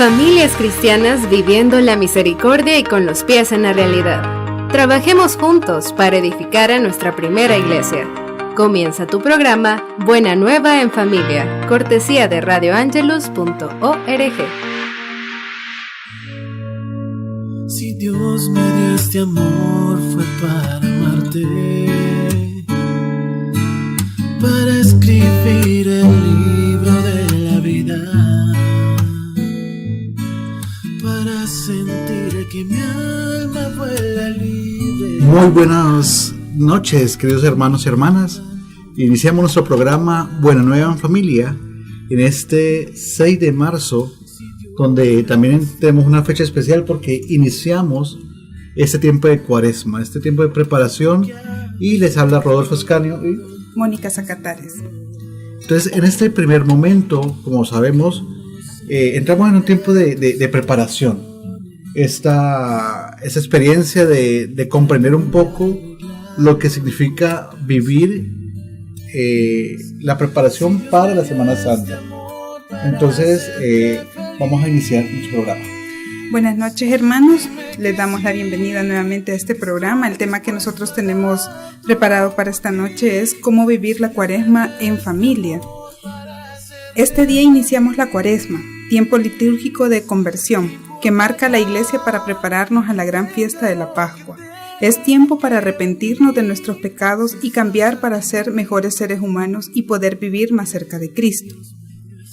Familias cristianas viviendo la misericordia y con los pies en la realidad. Trabajemos juntos para edificar a nuestra primera iglesia. Comienza tu programa Buena Nueva en Familia, cortesía de radioangelus.org. Si Dios me dio este amor fue para amarte, para escribir el libro de la vida, para sentir que mi alma vuela libre. Muy buenas noches, queridos hermanos y hermanas. Iniciamos nuestro programa Buena Nueva en Familia en este 6 de marzo, donde también tenemos una fecha especial porque iniciamos este tiempo de Cuaresma, este tiempo de preparación, y les habla Rodolfo Escanio y Mónica Zacatares. Entonces, en este primer momento, como sabemos, entramos en un tiempo de preparación. Esta experiencia de comprender un poco lo que significa vivir la preparación para la Semana Santa. Entonces, vamos a iniciar nuestro programa. Buenas noches, hermanos. Les damos la bienvenida nuevamente a este programa. El tema que nosotros tenemos preparado para esta noche es cómo vivir la Cuaresma en familia. Este día iniciamos la Cuaresma, tiempo litúrgico de conversión, que marca la Iglesia para prepararnos a la gran fiesta de la Pascua. Es tiempo para arrepentirnos de nuestros pecados y cambiar para ser mejores seres humanos y poder vivir más cerca de Cristo.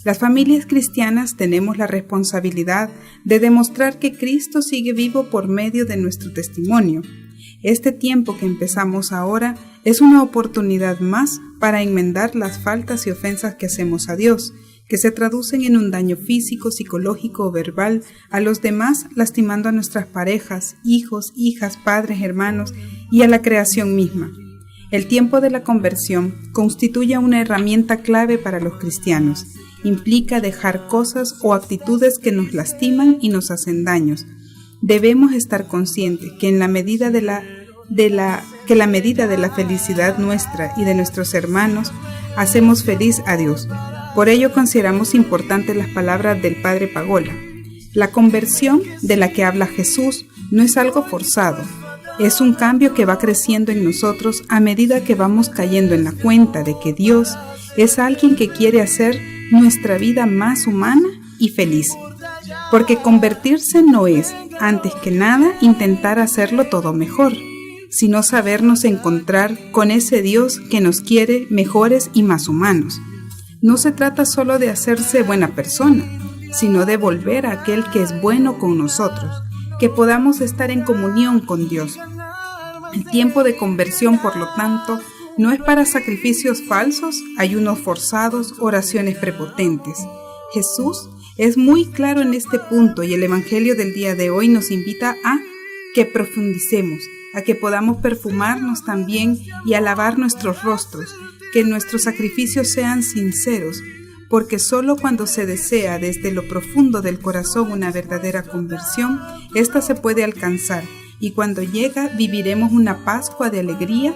Las familias cristianas tenemos la responsabilidad de demostrar que Cristo sigue vivo por medio de nuestro testimonio. Este tiempo que empezamos ahora es una oportunidad más para enmendar las faltas y ofensas que hacemos a Dios, que se traducen en un daño físico, psicológico o verbal a los demás, lastimando a nuestras parejas, hijos, hijas, padres, hermanos y a la creación misma. El tiempo de la conversión constituye una herramienta clave para los cristianos. Implica dejar cosas o actitudes que nos lastiman y nos hacen daños. Debemos estar conscientes que en la medida de la felicidad nuestra y de nuestros hermanos hacemos feliz a Dios. Por ello consideramos importantes las palabras del Padre Pagola. La conversión de la que habla Jesús no es algo forzado. Es un cambio que va creciendo en nosotros a medida que vamos cayendo en la cuenta de que Dios es alguien que quiere hacer nuestra vida más humana y feliz. Porque convertirse no es, antes que nada, intentar hacerlo todo mejor, sino sabernos encontrar con ese Dios que nos quiere mejores y más humanos. No se trata solo de hacerse buena persona, sino de volver a aquel que es bueno con nosotros, que podamos estar en comunión con Dios. El tiempo de conversión, por lo tanto, no es para sacrificios falsos, ayunos forzados, oraciones prepotentes. Jesús es muy claro en este punto y el Evangelio del día de hoy nos invita a que profundicemos, a que podamos perfumarnos también y a lavar nuestros rostros, que nuestros sacrificios sean sinceros, porque solo cuando se desea desde lo profundo del corazón una verdadera conversión, ésta se puede alcanzar, y cuando llega viviremos una Pascua de alegría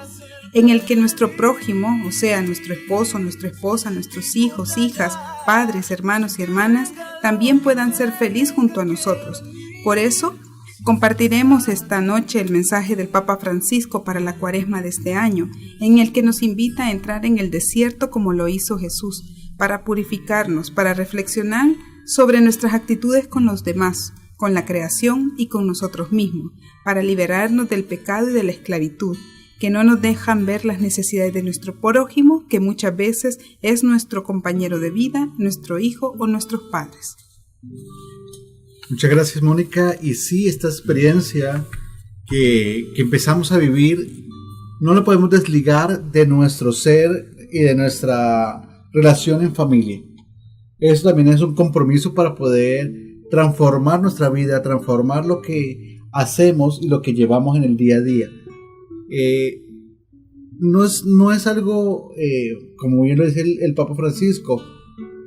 en el que nuestro prójimo, o sea, nuestro esposo, nuestra esposa, nuestros hijos, hijas, padres, hermanos y hermanas, también puedan ser felices junto a nosotros. Por eso, compartiremos esta noche el mensaje del Papa Francisco para la Cuaresma de este año, en el que nos invita a entrar en el desierto como lo hizo Jesús, para purificarnos, para reflexionar sobre nuestras actitudes con los demás, con la creación y con nosotros mismos, para liberarnos del pecado y de la esclavitud, que no nos dejan ver las necesidades de nuestro prójimo, que muchas veces es nuestro compañero de vida, nuestro hijo o nuestros padres. Muchas gracias, Mónica. Y sí, esta experiencia que empezamos a vivir no la podemos desligar de nuestro ser y de nuestra relación en familia. Eso también es un compromiso para poder transformar nuestra vida, transformar lo que hacemos y lo que llevamos en el día a día. No es algo, como bien lo dice el Papa Francisco,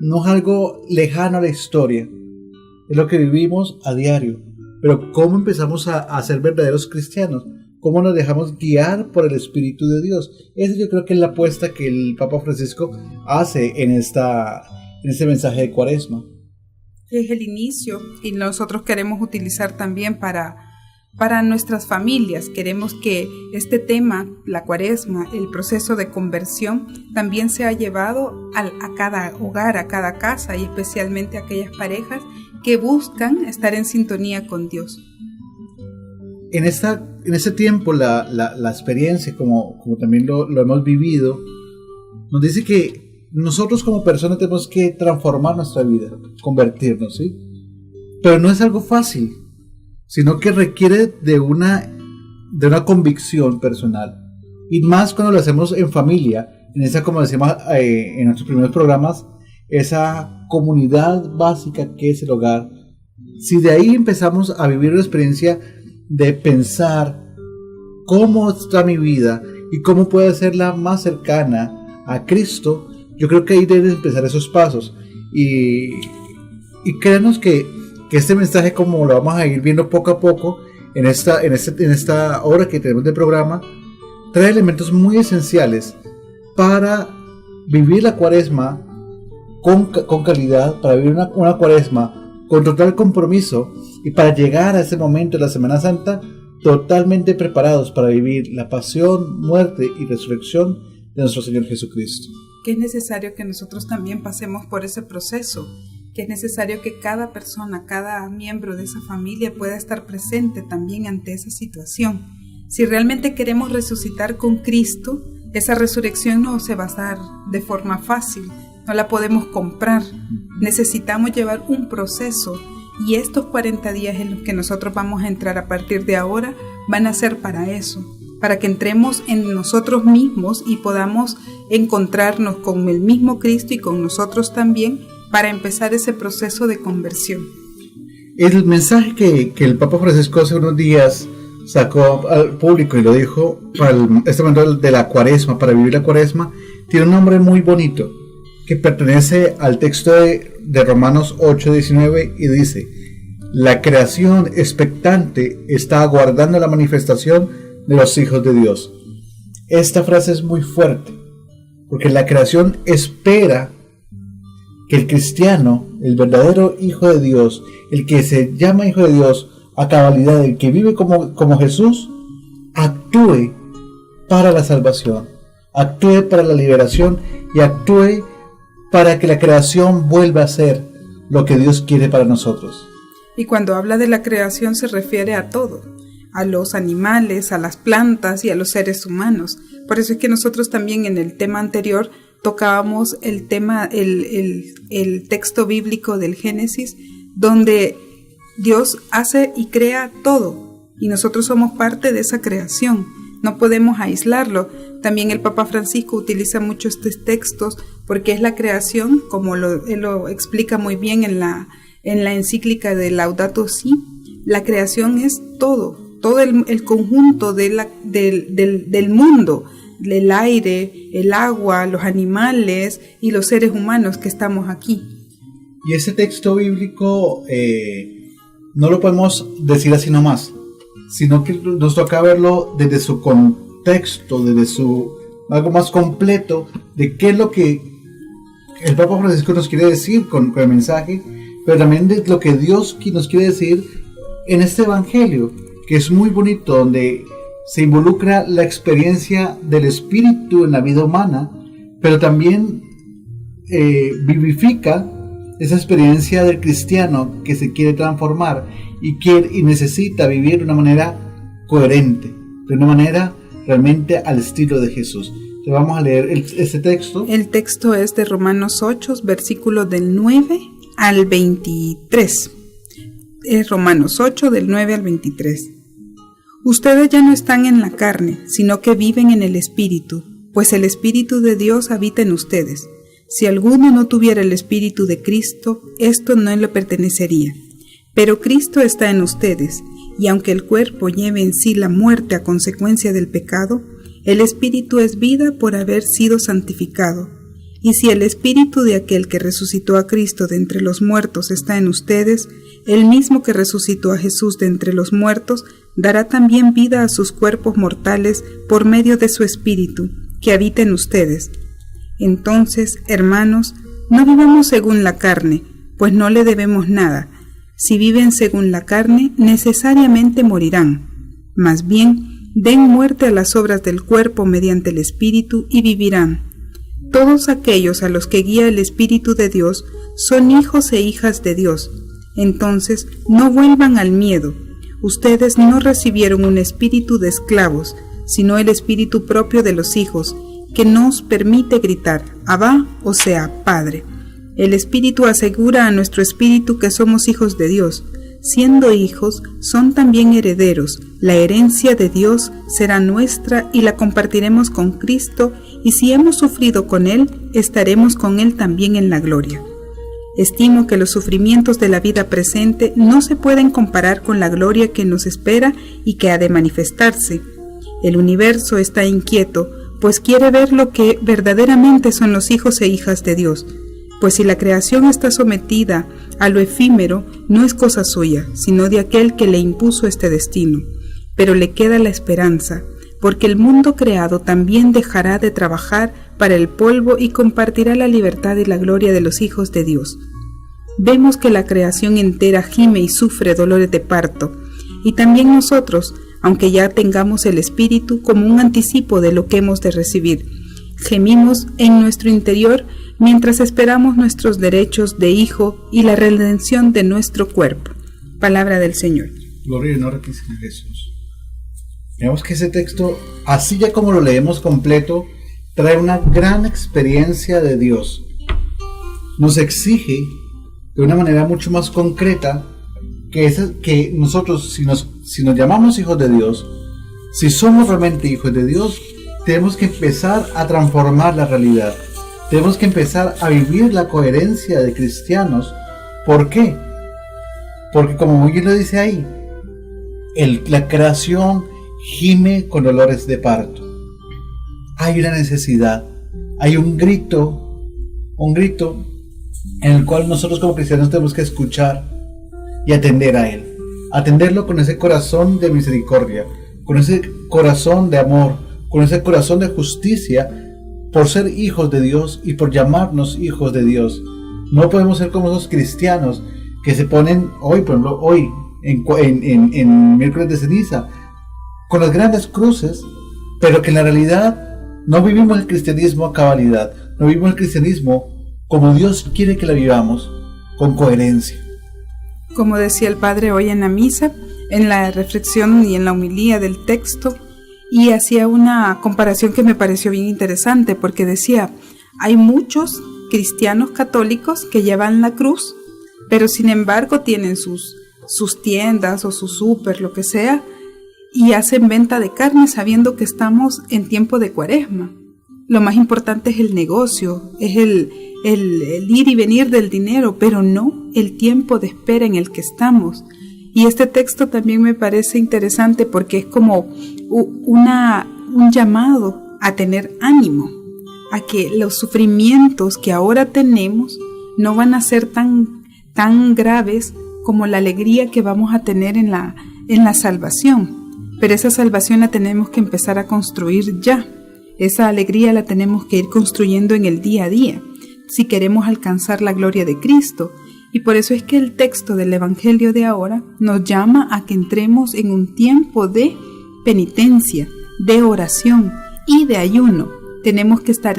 no es algo lejano a la historia, es lo que vivimos a diario. Pero ¿cómo empezamos a ser verdaderos cristianos? ¿Cómo nos dejamos guiar por el Espíritu de Dios? Esa yo creo que es la apuesta que el Papa Francisco hace en este mensaje de Cuaresma. que es el inicio, y nosotros queremos utilizar también para nuestras familias. Queremos que este tema, la Cuaresma, el proceso de conversión, también sea llevado a cada hogar, a cada casa, y especialmente a aquellas parejas que buscan estar en sintonía con Dios. En ese tiempo, la experiencia, como también lo hemos vivido, nos dice que nosotros como personas tenemos que transformar nuestra vida, convertirnos, ¿sí? Pero no es algo fácil, sino que requiere de una convicción personal. Y más cuando lo hacemos en familia, en esa, como decíamos en nuestros primeros programas, esa comunidad básica que es el hogar. Si de ahí empezamos a vivir la experiencia de pensar cómo está mi vida y cómo puede hacerla más cercana a Cristo, yo creo que ahí deben empezar esos pasos. Y créanos que este mensaje, como lo vamos a ir viendo poco a poco en esta hora que tenemos de programa, trae elementos muy esenciales para vivir la Cuaresma con calidad, para vivir una Cuaresma con total compromiso, y para llegar a ese momento de la Semana Santa totalmente preparados para vivir la pasión, muerte y resurrección de nuestro Señor Jesucristo. Que es necesario que nosotros también pasemos por ese proceso, que es necesario que cada persona, cada miembro de esa familia pueda estar presente también ante esa situación. Si realmente queremos resucitar con Cristo, esa resurrección no se va a dar de forma fácil, no la podemos comprar. Necesitamos llevar un proceso, y estos 40 días en los que nosotros vamos a entrar a partir de ahora van a ser para eso, para que entremos en nosotros mismos y podamos encontrarnos con el mismo Cristo y con nosotros también, para empezar ese proceso de conversión. El mensaje que el Papa Francisco hace unos días sacó al público y lo dijo para este momento de la Cuaresma, para vivir la Cuaresma, tiene un nombre muy bonito que pertenece al texto de Romanos 8:19, y dice: la creación expectante está aguardando la manifestación de los hijos de Dios. Esta frase es muy fuerte, porque la creación espera que el cristiano, el verdadero hijo de Dios, el que se llama hijo de Dios a cabalidad, el que vive como Jesús, actúe para la salvación, actúe para la liberación y actúe para que la creación vuelva a ser lo que Dios quiere para nosotros. Y cuando habla de la creación se refiere a todo, a los animales, a las plantas y a los seres humanos. Por eso es que nosotros también en el tema anterior tocábamos el texto bíblico del Génesis, donde Dios hace y crea todo, y nosotros somos parte de esa creación, no podemos aislarlo. También el Papa Francisco utiliza mucho estos textos porque es la creación, como él lo explica muy bien en la encíclica de Laudato Si. La creación es todo el conjunto del mundo, el aire, el agua, los animales y los seres humanos que estamos aquí. Y ese texto bíblico no lo podemos decir así nomás, sino que nos toca verlo desde su contexto, desde algo más completo de qué es lo que el Papa Francisco nos quiere decir con el mensaje, pero también de lo que Dios nos quiere decir en este Evangelio, que es muy bonito, donde se involucra la experiencia del Espíritu en la vida humana, pero también vivifica esa experiencia del cristiano que se quiere transformar y necesita vivir de una manera coherente, de una manera realmente al estilo de Jesús. Entonces vamos a leer este texto. El texto es de Romanos 8, versículos del 9 al 23. Es Romanos 8, del 9 al 23. Ustedes ya no están en la carne, sino que viven en el Espíritu, pues el Espíritu de Dios habita en ustedes. Si alguno no tuviera el Espíritu de Cristo, esto no le pertenecería. Pero Cristo está en ustedes, y aunque el cuerpo lleve en sí la muerte a consecuencia del pecado, el Espíritu es vida por haber sido santificado. Y si el Espíritu de aquel que resucitó a Cristo de entre los muertos está en ustedes, el mismo que resucitó a Jesús de entre los muertos dará también vida a sus cuerpos mortales por medio de su Espíritu, que habita en ustedes. Entonces, hermanos, no vivamos según la carne, pues no le debemos nada. Si viven según la carne, necesariamente morirán. Más bien, den muerte a las obras del cuerpo mediante el Espíritu y vivirán. Todos aquellos a los que guía el Espíritu de Dios son hijos e hijas de Dios. Entonces, no vuelvan al miedo. Ustedes no recibieron un espíritu de esclavos, sino el espíritu propio de los hijos, que nos permite gritar, Abba, o sea, Padre. El Espíritu asegura a nuestro espíritu que somos hijos de Dios. Siendo hijos, son también herederos. La herencia de Dios será nuestra y la compartiremos con Cristo, y si hemos sufrido con Él, estaremos con Él también en la gloria. Estimo que los sufrimientos de la vida presente no se pueden comparar con la gloria que nos espera y que ha de manifestarse. El universo está inquieto, pues quiere ver lo que verdaderamente son los hijos e hijas de Dios. Pues si la creación está sometida a lo efímero, no es cosa suya, sino de aquel que le impuso este destino. Pero le queda la esperanza, porque el mundo creado también dejará de trabajar para el polvo y compartirá la libertad y la gloria de los hijos de Dios. Vemos que la creación entera gime y sufre dolores de parto, y también nosotros, aunque ya tengamos el Espíritu como un anticipo de lo que hemos de recibir, gemimos en nuestro interior mientras esperamos nuestros derechos de hijo y la redención de nuestro cuerpo. Palabra del Señor. Gloria y honor a ti, Señor Jesús. Veamos que ese texto, así ya como lo leemos completo, trae una gran experiencia de Dios. Nos exige de una manera mucho más concreta que nosotros, si nos llamamos hijos de Dios, si somos realmente hijos de Dios, tenemos que empezar a transformar la realidad. Tenemos que empezar a vivir la coherencia de cristianos. ¿Por qué? Porque como muy bien lo dice ahí, la creación gime con dolores de parto. Hay una necesidad, hay un grito en el cual nosotros como cristianos tenemos que escuchar y atender a él. Atenderlo con ese corazón de misericordia, con ese corazón de amor, con ese corazón de justicia, por ser hijos de Dios y por llamarnos hijos de Dios. No podemos ser como esos cristianos que se ponen hoy, por ejemplo, hoy en miércoles de ceniza, con las grandes cruces, pero que en la realidad no vivimos el cristianismo a cabalidad, no vivimos el cristianismo como Dios quiere que la vivamos, con coherencia. Como decía el Padre hoy en la misa, en la reflexión y en la homilía del texto, y hacía una comparación que me pareció bien interesante, porque decía, hay muchos cristianos católicos que llevan la cruz, pero sin embargo tienen sus tiendas o su súper, lo que sea, y hacen venta de carne sabiendo que estamos en tiempo de Cuaresma. Lo más importante es el negocio, es el ir y venir del dinero, pero no el tiempo de espera en el que estamos. Y este texto también me parece interesante porque es como un llamado a tener ánimo, a que los sufrimientos que ahora tenemos no van a ser tan graves como la alegría que vamos a tener en la salvación. Pero esa salvación la tenemos que empezar a construir ya. Esa alegría la tenemos que ir construyendo en el día a día, si queremos alcanzar la gloria de Cristo. Y por eso es que el texto del Evangelio de ahora nos llama a que entremos en un tiempo de penitencia, de oración y de ayuno. Tenemos que estar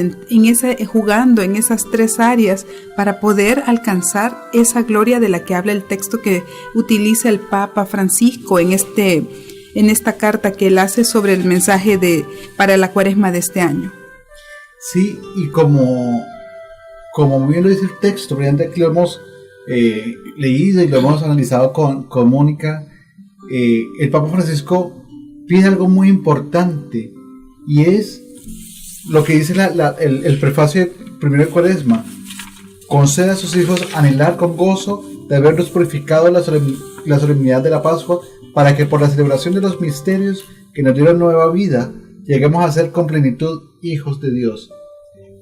jugando en esas tres áreas para poder alcanzar esa gloria de la que habla el texto que utiliza el Papa Francisco en esta carta que él hace sobre el mensaje para la Cuaresma de este año. Sí, y como bien lo dice el texto, brillante, que lo hemos leído y lo hemos analizado con Mónica, el Papa Francisco pide algo muy importante, y es lo que dice el prefacio primero de Cuaresma: concede a sus hijos anhelar con gozo de haberlos purificado la solemnidad de la Pascua, para que por la celebración de los misterios que nos dieron nueva vida, lleguemos a ser con plenitud hijos de Dios.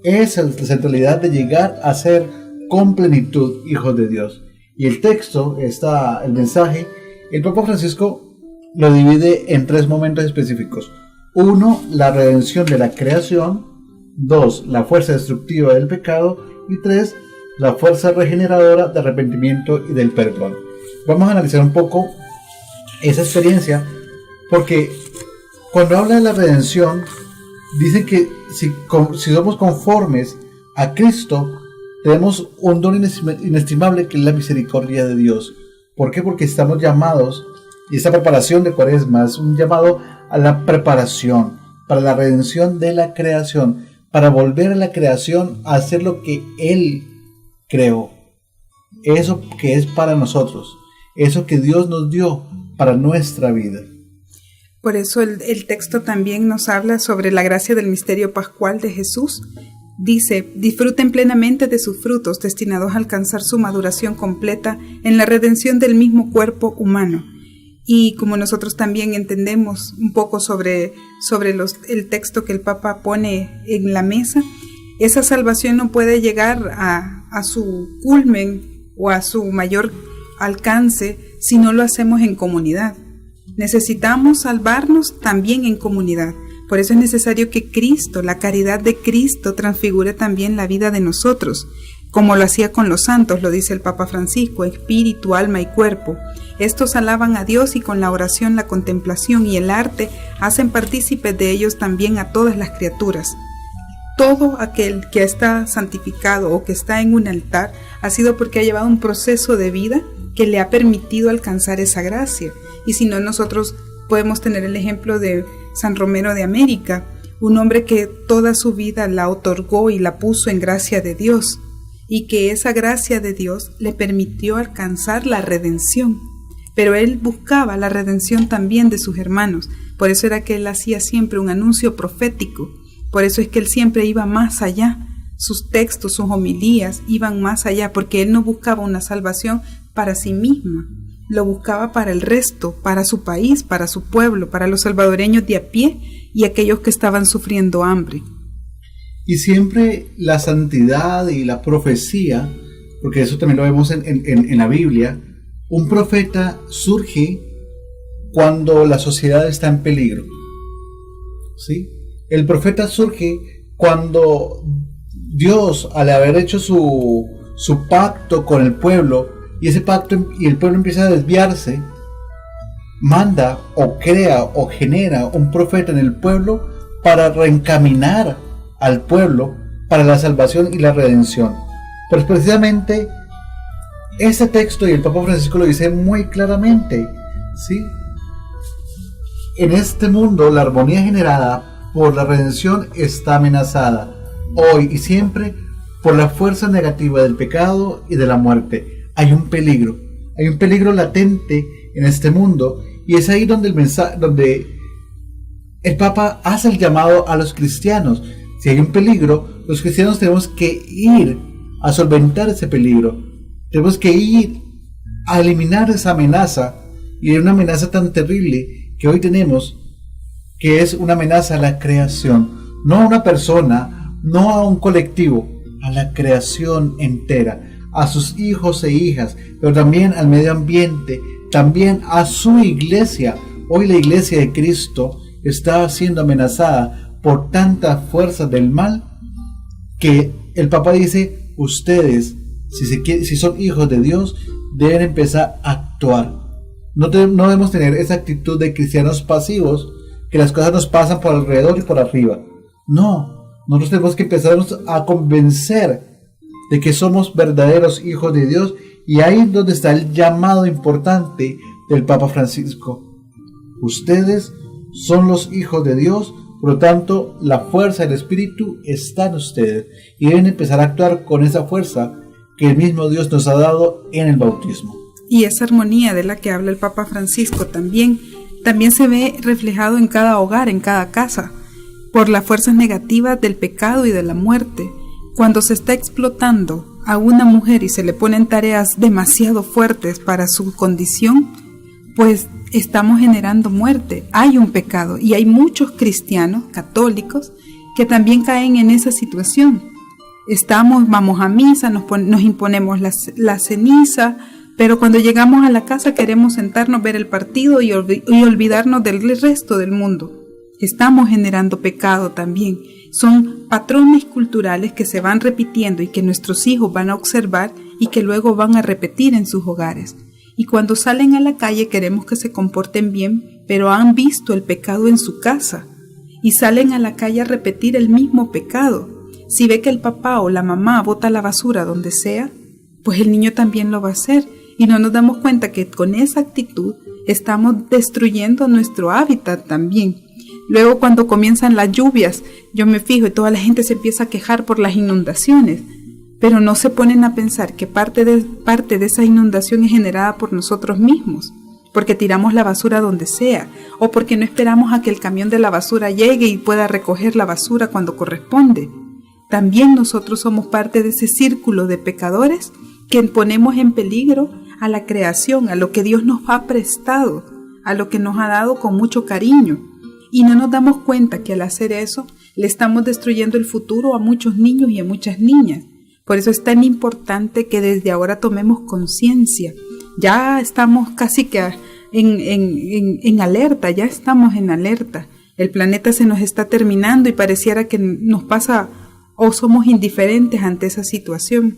Esa es la centralidad de llegar a ser con plenitud hijos de Dios. Y el texto, el mensaje, el Papa Francisco lo divide en tres momentos específicos. 1, la redención de la creación. 2, la fuerza destructiva del pecado. Y 3, la fuerza regeneradora del arrepentimiento y del perdón. Vamos a analizar un poco esa experiencia, porque cuando habla de la redención, dicen que si somos conformes a Cristo, tenemos un don inestimable que es la misericordia de Dios. ¿Por qué? Porque estamos llamados, y esta preparación de Cuaresma es un llamado a la preparación para la redención de la creación, para volver a la creación a hacer lo que Él creó, eso que es para nosotros, eso que Dios nos dio para nuestra vida. Por eso el texto también nos habla sobre la gracia del misterio pascual de Jesús. Dice: disfruten plenamente de sus frutos, destinados a alcanzar su maduración completa en la redención del mismo cuerpo humano. Y como nosotros también entendemos un poco sobre el texto que el Papa pone en la mesa, esa salvación no puede llegar a su culmen o a su mayor alcance si no lo hacemos en comunidad. Necesitamos salvarnos también en comunidad. Por eso es necesario que Cristo, la caridad de Cristo, transfigure también la vida de nosotros, como lo hacía con los santos, lo dice el Papa Francisco: espíritu, alma y cuerpo. Estos alaban a Dios, y con la oración, la contemplación y el arte hacen partícipes de ellos también a todas las criaturas. Todo aquel que está santificado o que está en un altar ha sido porque ha llevado un proceso de vida que le ha permitido alcanzar esa gracia. Y si no, nosotros podemos tener el ejemplo de San Romero de América, un hombre que toda su vida la otorgó y la puso en gracia de Dios, y que esa gracia de Dios le permitió alcanzar la redención. Pero él buscaba la redención también de sus hermanos. Por eso era que él hacía siempre un anuncio profético. Por eso es que él siempre iba más allá. Sus textos, sus homilías iban más allá, porque él no buscaba una salvación para sí misma, lo buscaba para el resto, para su país, para su pueblo, para los salvadoreños de a pie y aquellos que estaban sufriendo hambre. Y siempre la santidad y la profecía, porque eso también lo vemos en la Biblia, un profeta surge cuando la sociedad está en peligro. ¿Sí? El profeta surge cuando Dios, al haber hecho su pacto con el pueblo, y ese pacto y el pueblo empieza a desviarse, manda o crea o genera un profeta en el pueblo para reencaminar al pueblo para la salvación y la redención. Pues precisamente este texto, y el Papa Francisco lo dice muy claramente, ¿sí? En este mundo la armonía generada por la redención está amenazada hoy y siempre por la fuerza negativa del pecado y de la muerte. Hay un peligro latente en este mundo, y es ahí donde donde el Papa hace el llamado a los cristianos. Si hay un peligro, los cristianos tenemos que ir a solventar ese peligro, tenemos que ir a eliminar esa amenaza, y es una amenaza tan terrible que hoy tenemos, que es una amenaza a la creación, no a una persona, no a un colectivo, a la creación entera, a sus hijos e hijas, pero también al medio ambiente, también a su iglesia. Hoy la iglesia de Cristo está siendo amenazada por tantas fuerzas del mal, que el Papa dice: ustedes, si son hijos de Dios, deben empezar a actuar. No debemos tener esa actitud de cristianos pasivos, que las cosas nos pasan por alrededor y por arriba. No, nosotros tenemos que empezar a convencer de que somos verdaderos hijos de Dios, y ahí es donde está el llamado importante del Papa Francisco. Ustedes son los hijos de Dios, por lo tanto la fuerza del Espíritu está en ustedes, y deben empezar a actuar con esa fuerza que el mismo Dios nos ha dado en el bautismo. Y esa armonía de la que habla el Papa Francisco también se ve reflejado en cada hogar, en cada casa, por las fuerzas negativas del pecado y de la muerte. Cuando se está explotando a una mujer y se le ponen tareas demasiado fuertes para su condición, pues estamos generando muerte. Hay un pecado, y hay muchos cristianos católicos que también caen en esa situación. Vamos a misa, nos imponemos la ceniza, pero cuando llegamos a la casa queremos sentarnos, ver el partido y olvidarnos del resto del mundo. Estamos generando pecado también. Son patrones culturales que se van repitiendo y que nuestros hijos van a observar y que luego van a repetir en sus hogares. Y cuando salen a la calle queremos que se comporten bien, pero han visto el pecado en su casa y salen a la calle a repetir el mismo pecado. Si ve que el papá o la mamá bota la basura donde sea, pues el niño también lo va a hacer y no nos damos cuenta que con esa actitud estamos destruyendo nuestro hábitat también. Luego cuando comienzan las lluvias, yo me fijo y toda la gente se empieza a quejar por las inundaciones, pero no se ponen a pensar que parte de esa inundación es generada por nosotros mismos, porque tiramos la basura donde sea, o porque no esperamos a que el camión de la basura llegue y pueda recoger la basura cuando corresponde. También nosotros somos parte de ese círculo de pecadores que ponemos en peligro a la creación, a lo que Dios nos ha prestado, a lo que nos ha dado con mucho cariño. Y no nos damos cuenta que al hacer eso le estamos destruyendo el futuro a muchos niños y a muchas niñas. Por eso es tan importante que desde ahora tomemos conciencia. Ya estamos casi que en alerta, ya estamos en alerta. El planeta se nos está terminando y pareciera que nos pasa o somos indiferentes ante esa situación.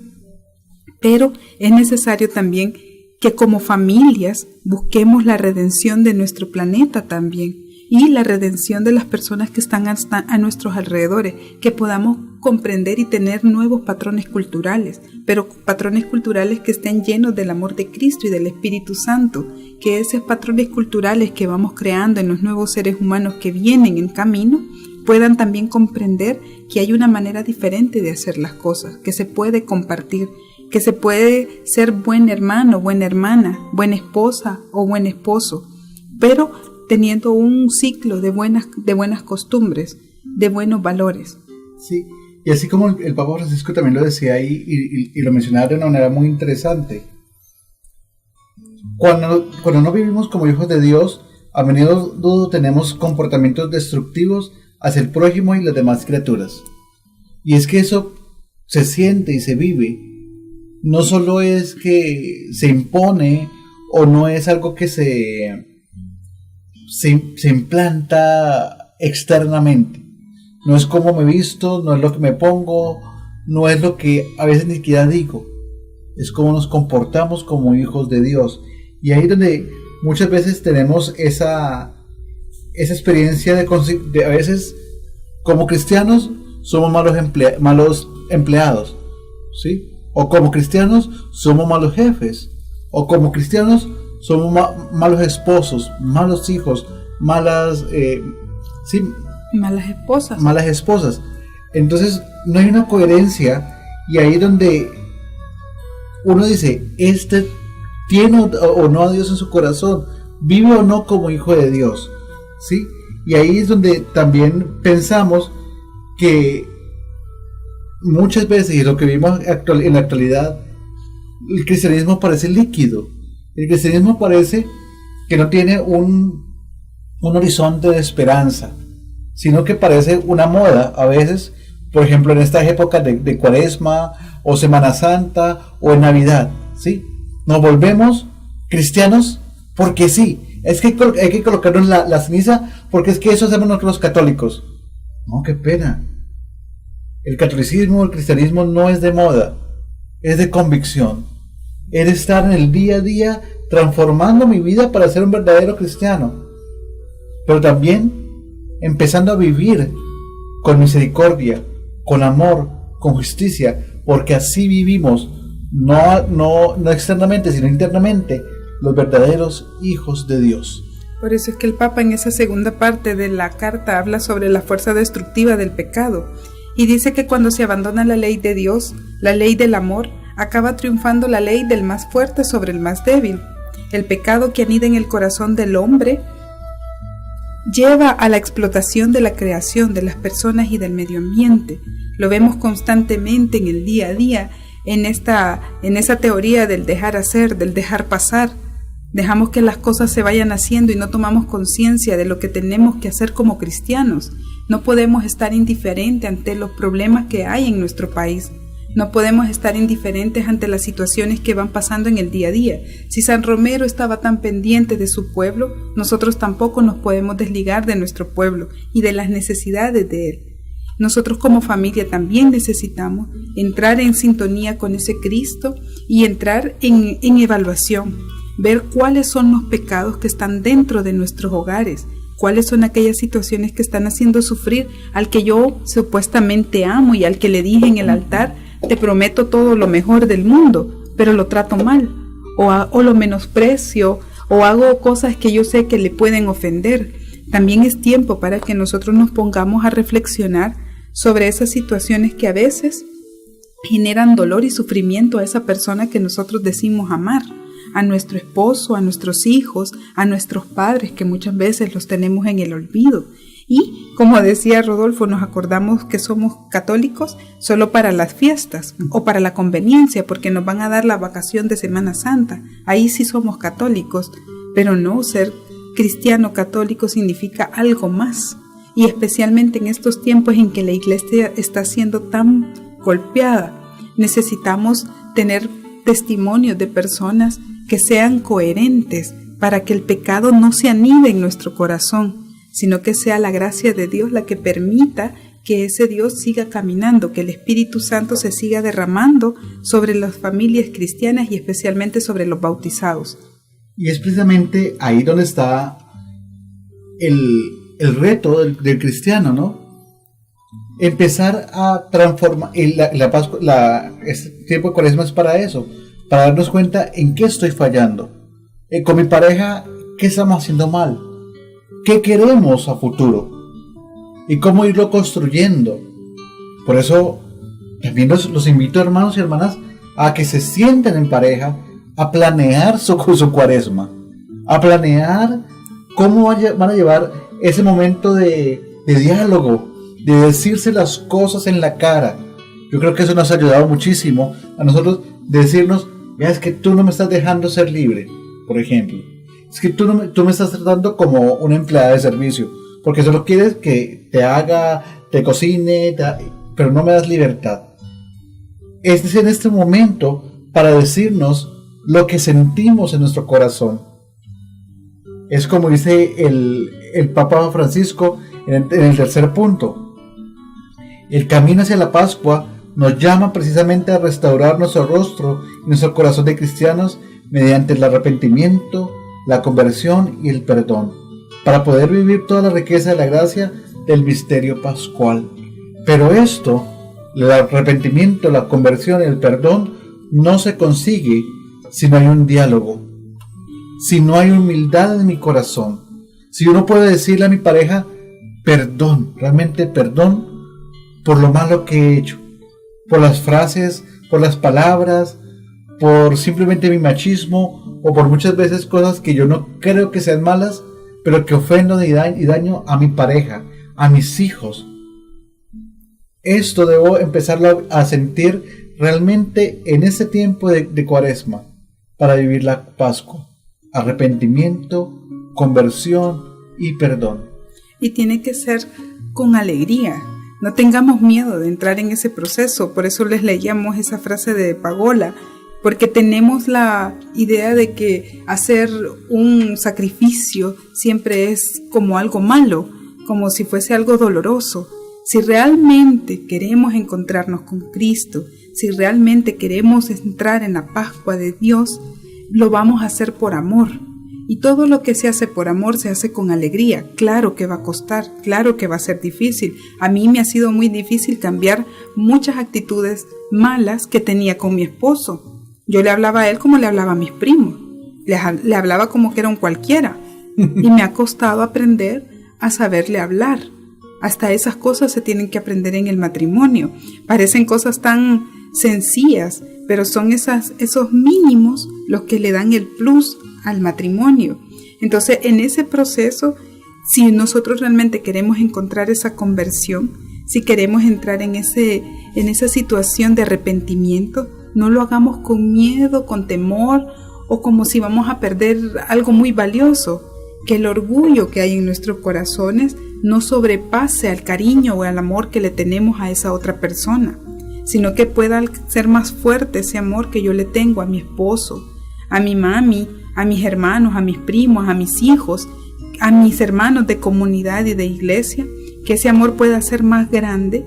Pero es necesario también que como familias busquemos la redención de nuestro planeta también y la redención de las personas que están a nuestros alrededores, que podamos comprender y tener nuevos patrones culturales, pero patrones culturales que estén llenos del amor de Cristo y del Espíritu Santo, que esos patrones culturales que vamos creando en los nuevos seres humanos que vienen en camino puedan también comprender que hay una manera diferente de hacer las cosas, que se puede compartir, que se puede ser buen hermano, buena hermana, buena esposa o buen esposo, pero teniendo un ciclo de buenas costumbres, de buenos valores. Sí, y así como el Papa Francisco también lo decía ahí y lo mencionaba de una manera muy interesante. Cuando no vivimos como hijos de Dios, a menudo tenemos comportamientos destructivos hacia el prójimo y las demás criaturas. Y es que eso se siente y se vive. No solo es que se impone o no es algo que se implanta externamente. No es cómo me visto, no es lo que me pongo, no es lo que a veces ni siquiera digo. Es cómo nos comportamos como hijos de Dios. Y ahí donde muchas veces tenemos esa experiencia de a veces como cristianos somos malos empleados, ¿sí? O como cristianos somos malos jefes, o como cristianos somos malos esposos, malos hijos, malas esposas. Entonces no hay una coherencia, y ahí donde uno dice, tiene o no a Dios en su corazón, vive o no como hijo de Dios, ¿sí? Y ahí es donde también pensamos que muchas veces, y lo que vimos en la actualidad, el cristianismo parece líquido. El cristianismo parece que no tiene un horizonte de esperanza, sino que parece una moda a veces, por ejemplo en estas épocas de Cuaresma o Semana Santa o en Navidad, ¿sí? Nos volvemos cristianos porque sí. Es que hay que colocarnos la ceniza porque es que eso hacemos nosotros los católicos. No, qué pena. El catolicismo, el cristianismo no es de moda, es de convicción. Es de estar en el día a día transformando mi vida para ser un verdadero cristiano. Pero también empezando a vivir con misericordia, con amor, con justicia, porque así vivimos, no externamente, sino internamente, los verdaderos hijos de Dios. Por eso es que el Papa en esa segunda parte de la carta habla sobre la fuerza destructiva del pecado y dice que cuando se abandona la ley de Dios, la ley del amor, acaba triunfando la ley del más fuerte sobre el más débil. El pecado que anida en el corazón del hombre lleva a la explotación de la creación, de las personas y del medio ambiente. Lo vemos constantemente en el día a día, en esa teoría del dejar hacer, del dejar pasar. Dejamos que las cosas se vayan haciendo y no tomamos conciencia de lo que tenemos que hacer como cristianos. No podemos estar indiferentes ante los problemas que hay en nuestro país. No podemos estar indiferentes ante las situaciones que van pasando en el día a día. Si San Romero estaba tan pendiente de su pueblo, nosotros tampoco nos podemos desligar de nuestro pueblo y de las necesidades de él. Nosotros como familia también necesitamos entrar en sintonía con ese Cristo y entrar en evaluación, ver cuáles son los pecados que están dentro de nuestros hogares, cuáles son aquellas situaciones que están haciendo sufrir al que yo supuestamente amo y al que le dije en el altar, te prometo todo lo mejor del mundo, pero lo trato mal, o lo menosprecio, o hago cosas que yo sé que le pueden ofender. También es tiempo para que nosotros nos pongamos a reflexionar sobre esas situaciones que a veces generan dolor y sufrimiento a esa persona que nosotros decimos amar, a nuestro esposo, a nuestros hijos, a nuestros padres, que muchas veces los tenemos en el olvido. Y, como decía Rodolfo, nos acordamos que somos católicos solo para las fiestas o para la conveniencia, porque nos van a dar la vacación de Semana Santa. Ahí sí somos católicos, pero no, ser cristiano católico significa algo más. Y especialmente en estos tiempos en que la iglesia está siendo tan golpeada, necesitamos tener testimonios de personas que sean coherentes para que el pecado no se anide en nuestro corazón, sino que sea la gracia de Dios la que permita que ese Dios siga caminando, que el Espíritu Santo se siga derramando sobre las familias cristianas y especialmente sobre los bautizados. Y es precisamente ahí donde está el reto del cristiano, ¿no? Empezar a transformar, la Pascua, este tiempo de Cuaresma es para eso, para darnos cuenta en qué estoy fallando. Con mi pareja, ¿qué estamos haciendo mal? ¿Qué queremos a futuro? Y cómo irlo construyendo. Por eso también los invito, hermanos y hermanas, a que se sienten en pareja a planear su Cuaresma, a planear cómo van a llevar ese momento de diálogo, de decirse las cosas en la cara. Yo creo que eso nos ha ayudado muchísimo a nosotros, de decirnos, mira, es que tú no me estás dejando ser libre, por ejemplo. Es que tú me estás tratando como una empleada de servicio, porque solo quieres que te haga, te cocine, pero no me das libertad. Es en este momento para decirnos lo que sentimos en nuestro corazón. Es como dice el Papa Francisco en el tercer punto. El camino hacia la Pascua nos llama precisamente a restaurar nuestro rostro y nuestro corazón de cristianos mediante el arrepentimiento, la conversión y el perdón, para poder vivir toda la riqueza de la gracia del misterio pascual. Pero esto, el arrepentimiento, la conversión y el perdón, no se consigue si no hay un diálogo, si no hay humildad en mi corazón, si uno puede decirle a mi pareja, perdón, realmente perdón por lo malo que he hecho, por las frases, por las palabras, por simplemente mi machismo, o por muchas veces cosas que yo no creo que sean malas, pero que ofendo y daño a mi pareja, a mis hijos. Esto debo empezarlo a sentir realmente en este tiempo de Cuaresma, para vivir la Pascua. Arrepentimiento, conversión y perdón. Y tiene que ser con alegría. No tengamos miedo de entrar en ese proceso. Por eso les leíamos esa frase de Pagola, porque tenemos la idea de que hacer un sacrificio siempre es como algo malo, como si fuese algo doloroso. Si realmente queremos encontrarnos con Cristo, si realmente queremos entrar en la Pascua de Dios, lo vamos a hacer por amor. Y todo lo que se hace por amor se hace con alegría. Claro que va a costar, claro que va a ser difícil. A mí me ha sido muy difícil cambiar muchas actitudes malas que tenía con mi esposo. Yo le hablaba a él como le hablaba a mis primos. Le hablaba como que era un cualquiera. Y me ha costado aprender a saberle hablar. Hasta esas cosas se tienen que aprender en el matrimonio. Parecen cosas tan sencillas, pero son esos mínimos los que le dan el plus al matrimonio. Entonces, en ese proceso, si nosotros realmente queremos encontrar esa conversión, si queremos entrar en esa situación de arrepentimiento, no lo hagamos con miedo, con temor o como si vamos a perder algo muy valioso. Que el orgullo que hay en nuestros corazones no sobrepase al cariño o al amor que le tenemos a esa otra persona, sino que pueda ser más fuerte ese amor que yo le tengo a mi esposo, a mi mami, a mis hermanos, a mis primos, a mis hijos, a mis hermanos de comunidad y de iglesia, que ese amor pueda ser más grande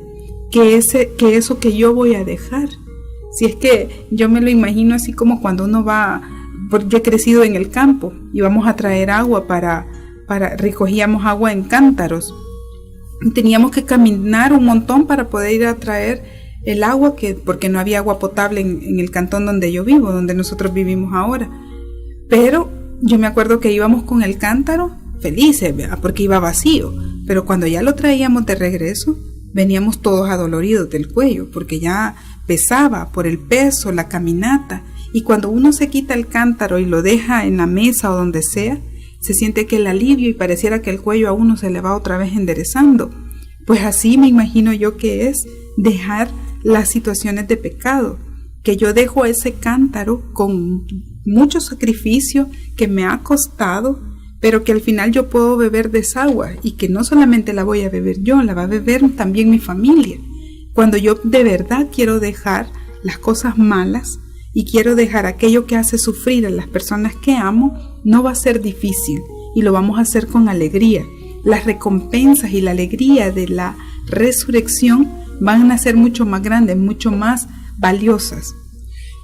que eso que yo voy a dejar. Si es que yo me lo imagino así como cuando uno va, porque yo he crecido en el campo, íbamos a traer agua recogíamos agua en cántaros. Teníamos que caminar un montón para poder ir a traer el agua, porque no había agua potable en el cantón donde yo vivo, donde nosotros vivimos ahora. Pero yo me acuerdo que íbamos con el cántaro felices, ¿verdad? Porque iba vacío. Pero cuando ya lo traíamos de regreso, veníamos todos adoloridos del cuello, porque ya pesaba por el peso, la caminata. Y cuando uno se quita el cántaro y lo deja en la mesa o donde sea, se siente que el alivio y pareciera que el cuello a uno se le va otra vez enderezando. Pues así me imagino yo que es dejar las situaciones de pecado, que yo dejo ese cántaro con mucho sacrificio que me ha costado, pero que al final yo puedo beber de esa agua, y que no solamente la voy a beber yo, la va a beber también mi familia. Cuando yo de verdad quiero dejar las cosas malas y quiero dejar aquello que hace sufrir a las personas que amo, no va a ser difícil y lo vamos a hacer con alegría. Las recompensas y la alegría de la resurrección van a ser mucho más grandes, mucho más valiosas.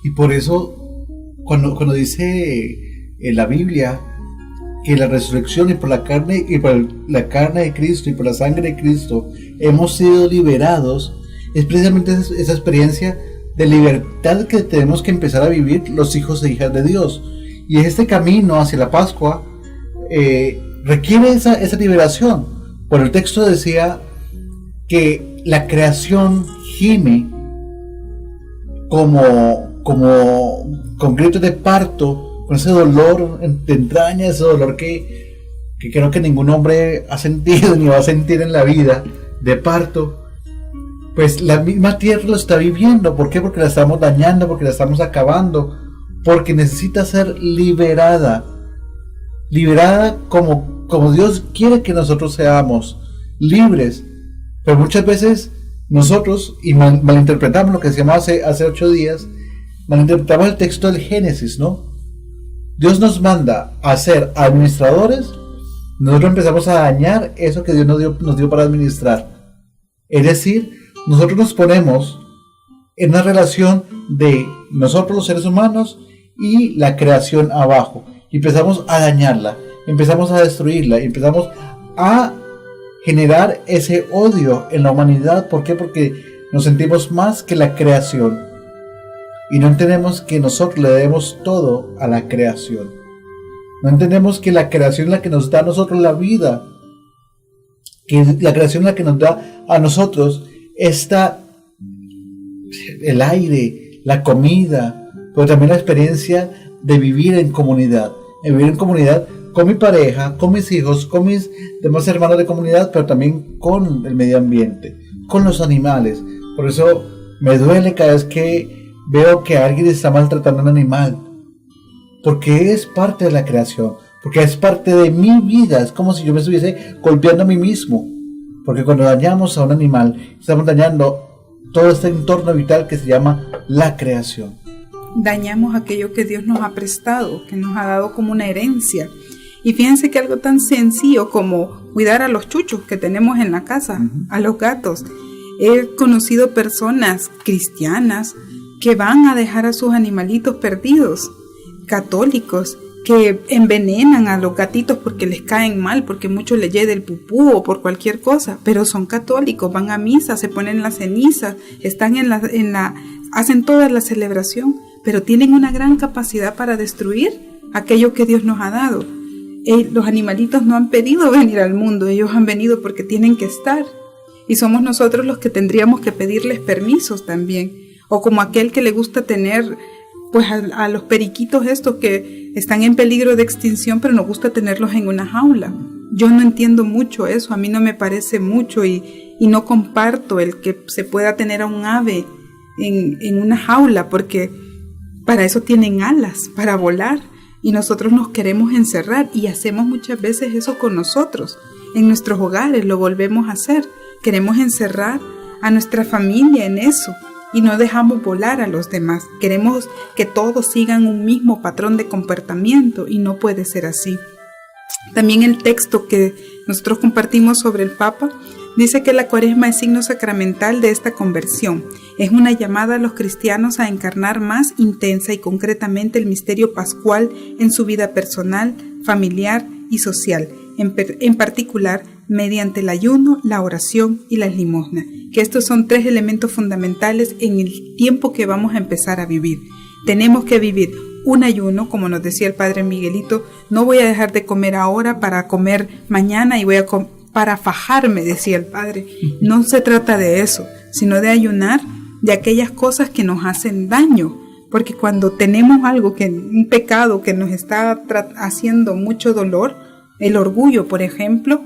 Y por eso, cuando dice en la Biblia que la resurrección y por la carne de Cristo y por la sangre de Cristo hemos sido liberados, es precisamente esa experiencia de libertad que tenemos que empezar a vivir los hijos e hijas de Dios. Y este camino hacia la Pascua requiere esa liberación. Por el texto decía que la creación gime como con gritos de parto, con ese dolor de entraña, ese dolor que creo que ningún hombre ha sentido ni va a sentir en la vida, de parto. Pues la misma tierra lo está viviendo. ¿Por qué? Porque la estamos dañando, porque la estamos acabando, porque necesita ser liberada como Dios quiere que nosotros seamos, libres. Pero muchas veces nosotros, y malinterpretamos lo que decíamos hace 8 días, malinterpretamos el texto del Génesis, ¿no? Dios nos manda a ser administradores, nosotros empezamos a dañar eso que Dios nos dio para administrar. Es decir, nosotros nos ponemos en una relación de nosotros los seres humanos y la creación abajo. Y empezamos a dañarla, empezamos a destruirla, empezamos a generar ese odio en la humanidad. ¿Por qué? Porque nos sentimos más que la creación. Y no entendemos que nosotros le debemos todo a la creación. No entendemos que la creación es la que nos da a nosotros la vida. Que la creación es la que nos da a nosotros el aire, la comida, pero también la experiencia de vivir en comunidad. Vivir en comunidad con mi pareja, con mis hijos, con mis demás hermanos de comunidad, pero también con el medio ambiente, con los animales. Por eso me duele cada vez que veo que alguien está maltratando a un animal, porque es parte de la creación, porque es parte de mi vida. Es como si yo me estuviese golpeando a mí mismo, porque cuando dañamos a un animal, estamos dañando todo este entorno vital que se llama la creación. Dañamos aquello que Dios nos ha prestado, que nos ha dado como una herencia. Y fíjense que algo tan sencillo como cuidar a los chuchos que tenemos en la casa, a los gatos. He conocido personas cristianas que van a dejar a sus animalitos perdidos, católicos, que envenenan a los gatitos porque les caen mal, porque mucho les llega el pupú o por cualquier cosa, pero son católicos, van a misa, se ponen las cenizas, están hacen toda la celebración, pero tienen una gran capacidad para destruir aquello que Dios nos ha dado. Los animalitos no han pedido venir al mundo, ellos han venido porque tienen que estar, y somos nosotros los que tendríamos que pedirles permisos también, o como aquel que le gusta tener pues a los periquitos estos que están en peligro de extinción, pero nos gusta tenerlos en una jaula. Yo no entiendo mucho eso, a mí no me parece mucho y no comparto el que se pueda tener a un ave en una jaula, porque para eso tienen alas, para volar, y nosotros nos queremos encerrar y hacemos muchas veces eso con nosotros. En nuestros hogares lo volvemos a hacer, queremos encerrar a nuestra familia en eso. Y no dejamos volar a los demás. Queremos que todos sigan un mismo patrón de comportamiento y no puede ser así. También el texto que nosotros compartimos sobre el Papa Dice que la Cuaresma es signo sacramental de esta conversión. Es una llamada a los cristianos a encarnar más intensa y concretamente el misterio pascual en su vida personal, familiar y social, en particular mediante el ayuno, la oración y las limosnas, que estos son 3 elementos fundamentales en el tiempo que vamos a empezar a vivir. Tenemos que vivir un ayuno, como nos decía el Padre Miguelito, no voy a dejar de comer ahora para comer mañana y voy a para fajarme, decía el Padre. No se trata de eso, sino de ayunar de aquellas cosas que nos hacen daño, porque cuando tenemos algo, un pecado que nos está haciendo mucho dolor, el orgullo, por ejemplo,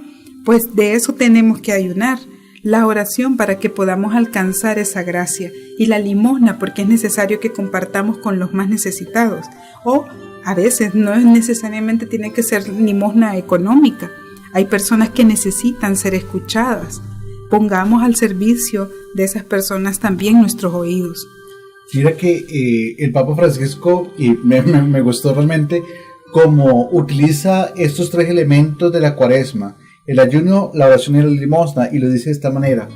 pues de eso tenemos que ayunar. La oración para que podamos alcanzar esa gracia y la limosna porque es necesario que compartamos con los más necesitados. O a veces no es necesariamente tiene que ser limosna económica. Hay personas que necesitan ser escuchadas. Pongamos al servicio de esas personas también nuestros oídos. Mira que el Papa Francisco, y me gustó realmente cómo utiliza estos 3 elementos de la Cuaresma, el ayuno, la oración y la limosna, y lo dice de esta manera: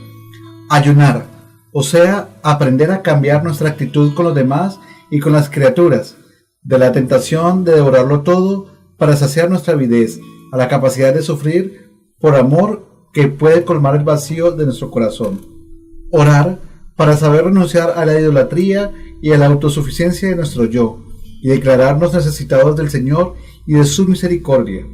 ayunar, o sea, aprender a cambiar nuestra actitud con los demás y con las criaturas, de la tentación de devorarlo todo para saciar nuestra avidez, a la capacidad de sufrir por amor que puede colmar el vacío de nuestro corazón. Orar para saber renunciar a la idolatría y a la autosuficiencia de nuestro yo, y declararnos necesitados del Señor y de su misericordia.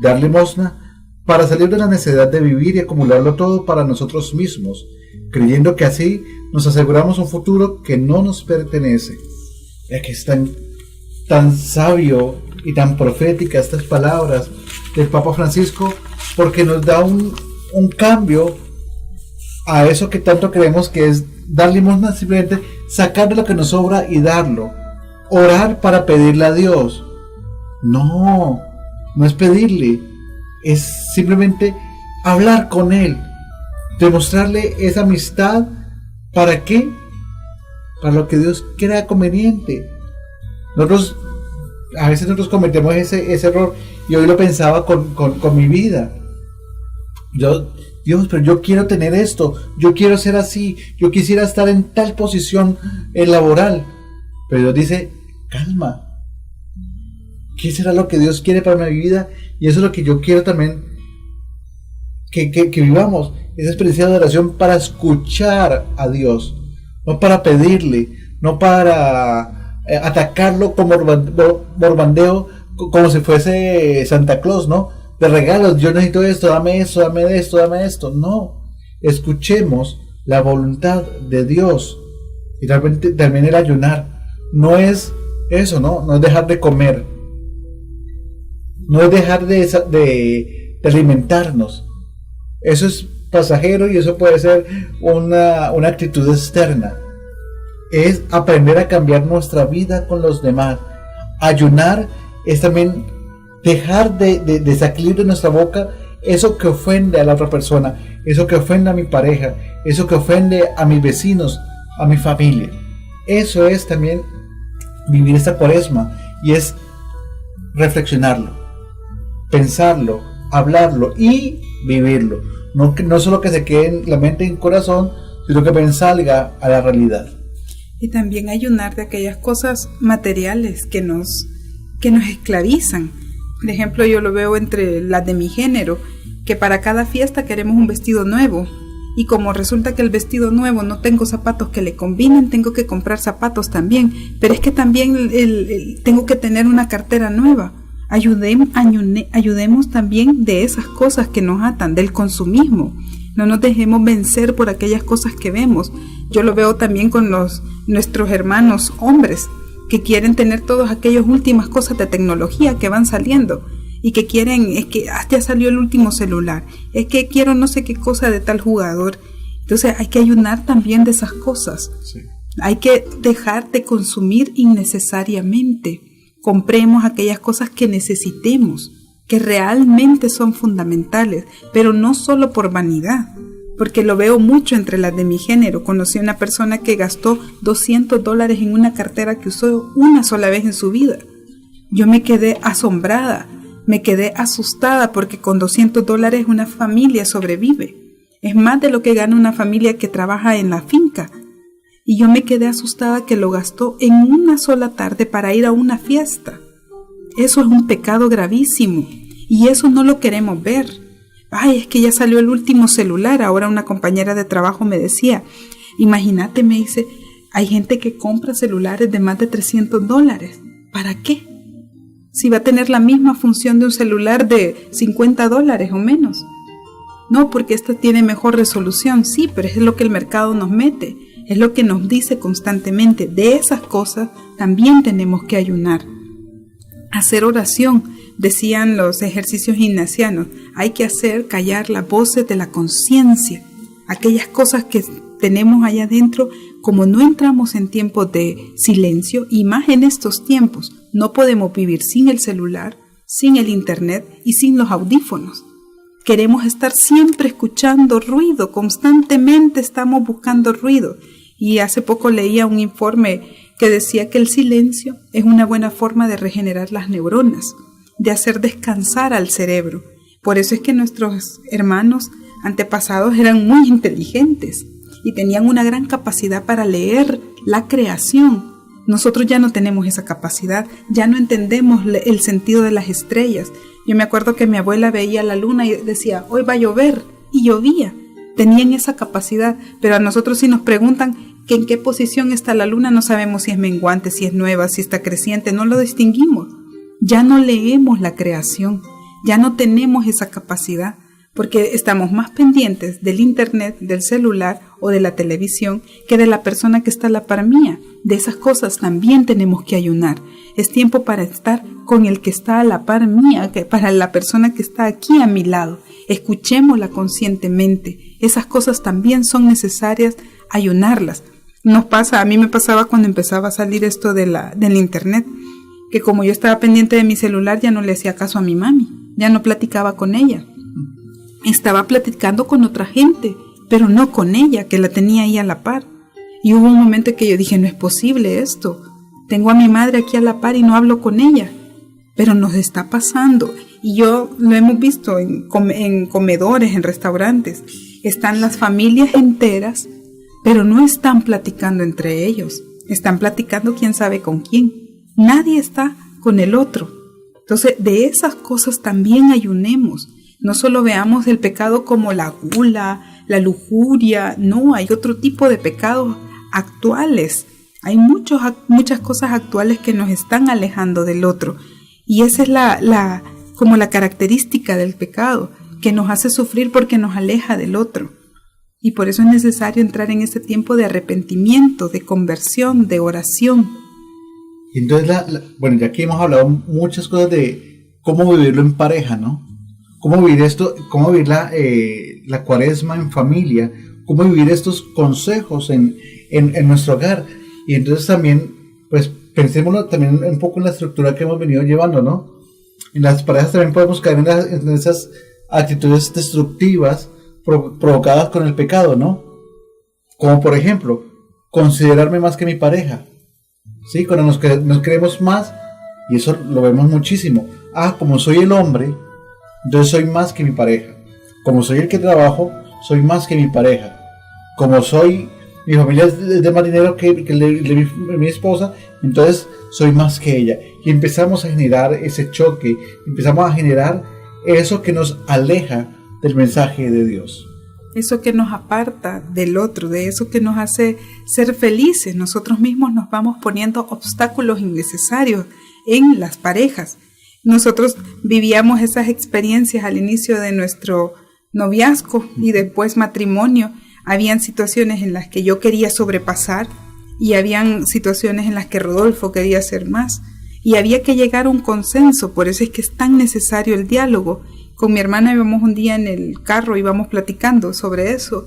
Dar limosna para salir de la necesidad de vivir y acumularlo todo para nosotros mismos, creyendo que así nos aseguramos un futuro que no nos pertenece. Ya que es tan sabio y tan profética estas palabras del Papa Francisco, porque nos da un cambio a eso que tanto creemos que es dar limosna, simplemente sacar de lo que nos sobra y darlo. Orar para pedirle a Dios. No es pedirle, es simplemente hablar con Él, demostrarle esa amistad. ¿Para qué? Para lo que Dios crea conveniente. A veces nosotros cometemos ese error, y hoy lo pensaba con mi vida. Dios, pero yo quiero tener esto, yo quiero ser así, yo quisiera estar en tal posición laboral. Pero Dios dice: calma, ¿qué será lo que Dios quiere para mi vida? Y eso es lo que yo quiero también que vivamos, esa experiencia de oración para escuchar a Dios, no para pedirle, no para atacarlo como borbandeo, como si fuese Santa Claus, ¿no? De regalos, yo necesito esto, dame esto, dame esto, dame esto. No, escuchemos la voluntad de Dios. Y realmente también el ayunar no es eso, no es dejar de comer, no es dejar de alimentarnos. Eso es pasajero y eso puede ser una actitud externa. Es aprender a cambiar nuestra vida con los demás. Ayunar es también dejar de sacar de nuestra boca eso que ofende a la otra persona, eso que ofende a mi pareja, eso que ofende a mis vecinos, a mi familia. Eso es también vivir esta Cuaresma, y es reflexionarlo, pensarlo, hablarlo y vivirlo. No solo que se quede en la mente y en el corazón, sino que también salga a la realidad. Y también ayunar de aquellas cosas materiales que nos esclavizan. Por ejemplo, yo lo veo entre las de mi género, que para cada fiesta queremos un vestido nuevo, y como resulta que el vestido nuevo no tengo zapatos que le combinen, tengo que comprar zapatos también, pero es que también tengo que tener una cartera nueva. Ayudemos también de esas cosas que nos atan, del consumismo. No nos dejemos vencer por aquellas cosas que vemos. Yo lo veo también con nuestros hermanos hombres, que quieren tener todas aquellas últimas cosas de tecnología que van saliendo, y que quieren, es que ya salió el último celular, es que quiero no sé qué cosa de tal jugador. Entonces hay que ayunar también de esas cosas. Sí. Hay que dejar de consumir innecesariamente. Compremos aquellas cosas que necesitemos, que realmente son fundamentales, pero no solo por vanidad, porque lo veo mucho entre las de mi género. Conocí a una persona que gastó $200 en una cartera que usó una sola vez en su vida. Yo me quedé asombrada, me quedé asustada, porque con $200 una familia sobrevive. Es más de lo que gana una familia que trabaja en la finca. Y yo me quedé asustada que lo gastó en una sola tarde para ir a una fiesta. Eso es un pecado gravísimo y eso no lo queremos ver. Ay, es que ya salió el último celular. Ahora una compañera de trabajo me decía, imagínate, me dice, hay gente que compra celulares de más de $300. ¿Para qué? Si va a tener la misma función de un celular de $50 o menos. No, porque esta tiene mejor resolución, sí, pero es lo que el mercado nos mete, es lo que nos dice constantemente. De esas cosas también tenemos que ayunar. Hacer oración, decían los ejercicios ignacianos, hay que hacer callar las voces de la conciencia, aquellas cosas que tenemos allá adentro. Como no entramos en tiempos de silencio, y más en estos tiempos, no podemos vivir sin el celular, sin el internet y sin los audífonos. Queremos estar siempre escuchando ruido, constantemente estamos buscando ruido. Y hace poco leía un informe que decía que el silencio es una buena forma de regenerar las neuronas, de hacer descansar al cerebro. Por eso es que nuestros hermanos antepasados eran muy inteligentes y tenían una gran capacidad para leer la creación. Nosotros ya no tenemos esa capacidad, ya no entendemos el sentido de las estrellas. Yo me acuerdo que mi abuela veía la luna y decía, hoy va a llover, y llovía. Tenían esa capacidad, pero a nosotros si nos preguntan que en qué posición está la luna, no sabemos si es menguante, si es nueva, si está creciente, no lo distinguimos. Ya no leemos la creación, ya no tenemos esa capacidad, porque estamos más pendientes del internet, del celular o de la televisión que de la persona que está a la par mía. De esas cosas también tenemos que ayunar. Es tiempo para estar con el que está a la par mía, para la persona que está aquí a mi lado. Escuchémosla conscientemente. Esas cosas también son necesarias ayunarlas. A mí me pasaba cuando empezaba a salir esto del internet, que como yo estaba pendiente de mi celular ya no le hacía caso a mi mami, ya no platicaba con ella. Estaba platicando con otra gente, pero no con ella, que la tenía ahí a la par. Y hubo un momento que yo dije, no es posible esto. Tengo a mi madre aquí a la par y no hablo con ella. Pero nos está pasando. Y yo lo hemos visto en comedores, en restaurantes. Están las familias enteras, pero no están platicando entre ellos. Están platicando quién sabe con quién. Nadie está con el otro. Entonces, de esas cosas también ayunemos. No solo veamos el pecado como la gula, la lujuria. No, hay otro tipo de pecados actuales. Hay muchas cosas actuales que nos están alejando del otro. Y esa es como la característica del pecado, que nos hace sufrir porque nos aleja del otro. Y por eso es necesario entrar en este tiempo de arrepentimiento, de conversión, de oración. Y entonces, ya aquí hemos hablado muchas cosas de cómo vivirlo en pareja, ¿no? Cómo vivir esto, cómo vivir la cuaresma en familia, cómo vivir estos consejos en nuestro hogar. Y entonces también, pues, pensémoslo también un poco en la estructura que hemos venido llevando, ¿no? En las parejas también podemos caer en esas actitudes destructivas provocadas con el pecado, ¿no? Como por ejemplo, considerarme más que mi pareja. ¿Sí? Cuando nos creemos más, y eso lo vemos muchísimo. Como soy el hombre, entonces soy más que mi pareja. Como soy el que trabajo, soy más que mi pareja. Como mi familia es de más dinero que mi esposa, entonces soy más que ella. Y empezamos a generar ese choque, empezamos a generar eso que nos aleja del mensaje de Dios. Eso que nos aparta del otro, de eso que nos hace ser felices. Nosotros mismos nos vamos poniendo obstáculos innecesarios en las parejas. Nosotros vivíamos esas experiencias al inicio de nuestro noviazgo y después matrimonio. Habían situaciones en las que yo quería sobrepasar y habían situaciones en las que Rodolfo quería hacer más. Y había que llegar a un consenso, por eso es que es tan necesario el diálogo. Con mi hermana íbamos un día en el carro, íbamos platicando sobre eso.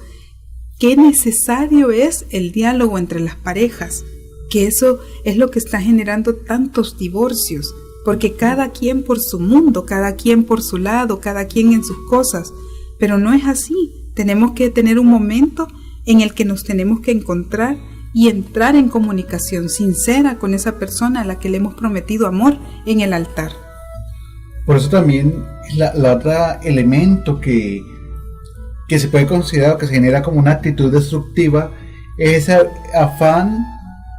Qué necesario es el diálogo entre las parejas, que eso es lo que está generando tantos divorcios, porque cada quien por su mundo, cada quien por su lado, cada quien en sus cosas, pero no es así. Tenemos que tener un momento en el que nos tenemos que encontrar y entrar en comunicación sincera con esa persona a la que le hemos prometido amor en el altar. Por eso también la otra elemento que que se puede considerar, que se genera como una actitud destructiva, es ese afán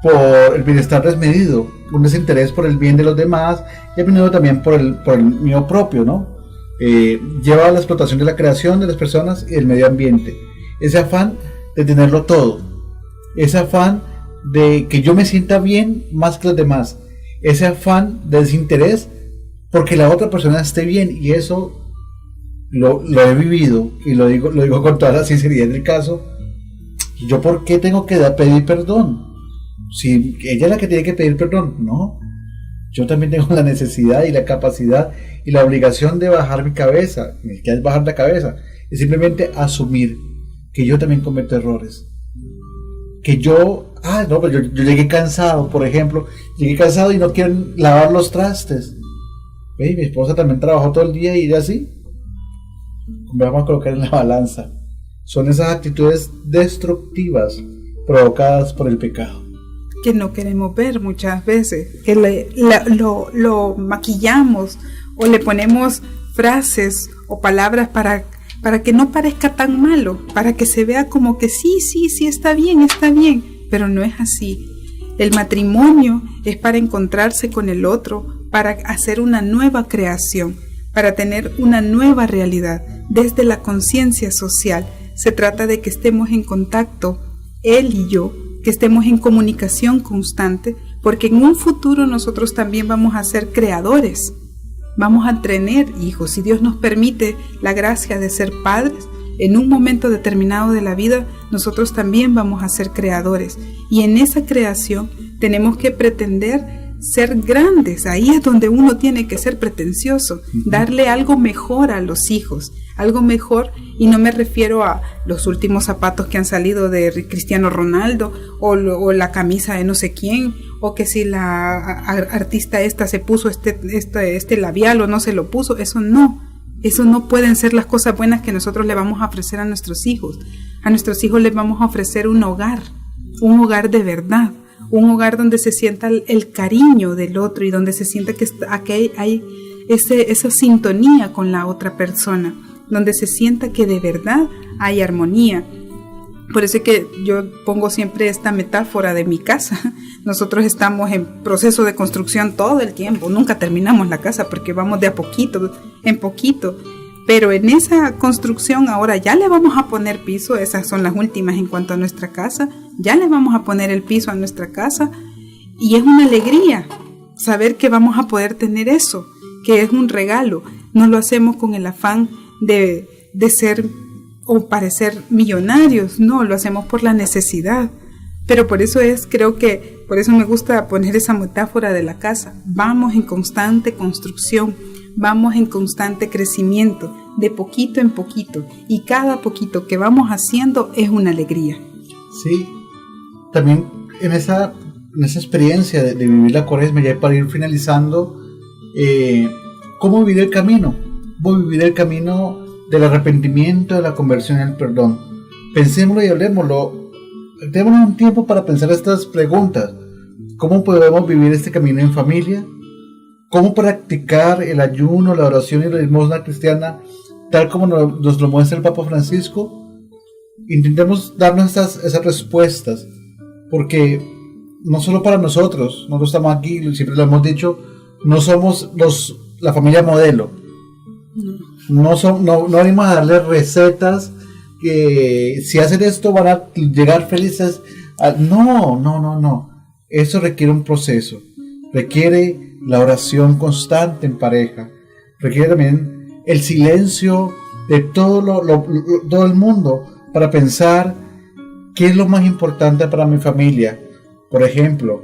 por el bienestar desmedido, un desinterés por el bien de los demás y a menudo también por el mío propio, ¿no? Lleva a la explotación de la creación de las personas y del medio ambiente. Ese afán de tenerlo todo, ese afán de que yo me sienta bien más que los demás, ese afán de desinterés porque la otra persona esté bien, y eso lo he vivido y lo digo con toda la sinceridad del caso. ¿Yo por qué tengo que pedir perdón? Si ella es la que tiene que pedir perdón, no. Yo también tengo la necesidad y la capacidad y la obligación de bajar mi cabeza. ¿Qué es bajar la cabeza? Es simplemente asumir que yo también cometo errores. Que yo llegué cansado, por ejemplo. Llegué cansado y no quiero lavar los trastes. Mi esposa también trabajó todo el día y ya así. Vamos a colocar en la balanza. Son esas actitudes destructivas provocadas por el pecado, que no queremos ver muchas veces, que lo maquillamos o le ponemos frases o palabras para que no parezca tan malo, para que se vea como que sí, está bien, pero no es así. El matrimonio es para encontrarse con el otro, para hacer una nueva creación, para tener una nueva realidad desde la conciencia social. Se trata de que estemos en contacto, él y yo, que estemos en comunicación constante, porque en un futuro nosotros también vamos a ser creadores, vamos a tener hijos. Si Dios nos permite la gracia de ser padres, en un momento determinado de la vida, nosotros también vamos a ser creadores. Y en esa creación tenemos que pretender ser grandes. Ahí es donde uno tiene que ser pretencioso, darle algo mejor a los hijos, algo mejor, y no me refiero a los últimos zapatos que han salido de Cristiano Ronaldo o la camisa de no sé quién, o que si la artista esta se puso este labial o no se lo puso. Eso no pueden ser las cosas buenas que nosotros le vamos a ofrecer a nuestros hijos. A nuestros hijos les vamos a ofrecer un hogar de verdad, un hogar donde se sienta el cariño del otro y donde se sienta que aquí hay esa sintonía con la otra persona, donde se sienta que de verdad hay armonía. Por eso es que yo pongo siempre esta metáfora de mi casa. Nosotros estamos en proceso de construcción todo el tiempo, nunca terminamos la casa porque vamos de a poquito en poquito, pero en esa construcción ahora ya le vamos a poner piso. Esas son las últimas en cuanto a nuestra casa, ya le vamos a poner el piso a nuestra casa, y es una alegría saber que vamos a poder tener eso, que es un regalo. No lo hacemos con el afán de ser o parecer millonarios, no, lo hacemos por la necesidad. Pero por eso por eso me gusta poner esa metáfora de la casa. Vamos en constante construcción, vamos en constante crecimiento, de poquito en poquito, y cada poquito que vamos haciendo es una alegría. Sí, también en esa experiencia de vivir la Cuaresma, ya para ir finalizando, ¿cómo vivir el camino? ¿Cómo vivir el camino del arrepentimiento, de la conversión y el perdón? Pensémoslo y hablemoslo. Démonos un tiempo para pensar estas preguntas. ¿Cómo podemos vivir este camino en familia? ¿Cómo practicar el ayuno, la oración y la limosna cristiana tal como nos lo muestra el Papa Francisco? Intentemos darnos esas respuestas, porque no solo para nosotros estamos aquí, siempre lo hemos dicho, no somos la familia modelo. No venimos a darle recetas que si hacen esto van a llegar felices. No. Eso requiere un proceso, requiere la oración constante en pareja, requiere también el silencio de todo el mundo para pensar qué es lo más importante para mi familia. Por ejemplo,